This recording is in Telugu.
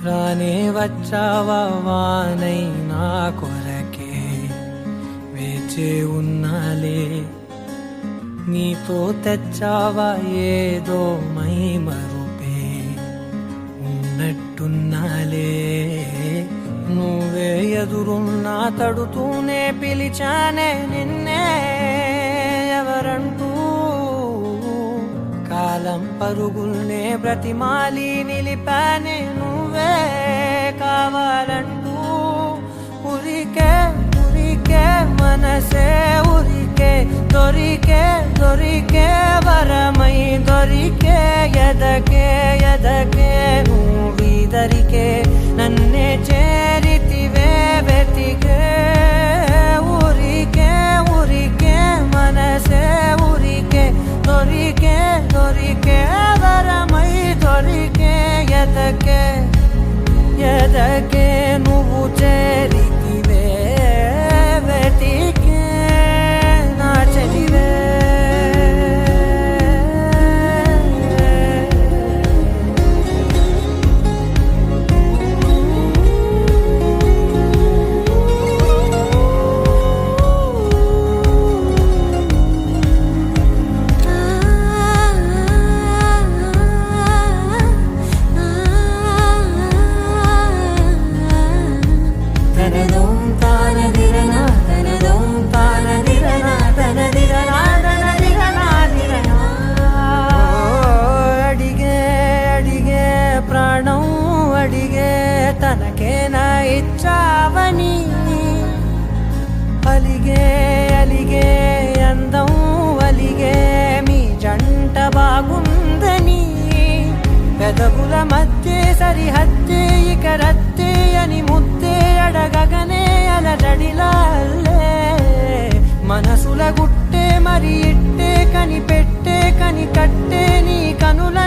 రానే వచ్చావా వానై నా కొరకే వేచే ఉన్నాలే నీతో తెచ్చావా ఏదో మై మరుపే ఉన్నట్టున్నాలే నువ్వే ఎదురున్నా తడుతూనే పిలిచానే నిన్నే ఎవరంటూ కాలం పరుగుల్నే బ్రతిమాలి నిలిపానే నువ్వే కావాలంటూ ఉరికే ఉరికే మనసే ఉరికే దొరికే దొరికే వరమై దొరికే ఎదకే ఎదకే నువ్విదరికే నన్నే చేరితివే వెతికే ఉరికే ఉరికే మనసే ఉరికే దొరికే దొరికే వరమై దొరికే ఎదకే ఎదకే నువ్వు చేరితివే వెతికే నా చెలివే తనకేనా ఇచ్చావని అలిగే అలిగే అందం అలిగే మీ జంట బాగుందని పెదవుల మధ్య సరిహద్దే ఇక రద్దే అని ముద్దే అడగగనే అలజడిలాల్లే మనసుల గుట్టే మరి ఇట్టే కని పెట్టే కని కట్టే నీ కనుల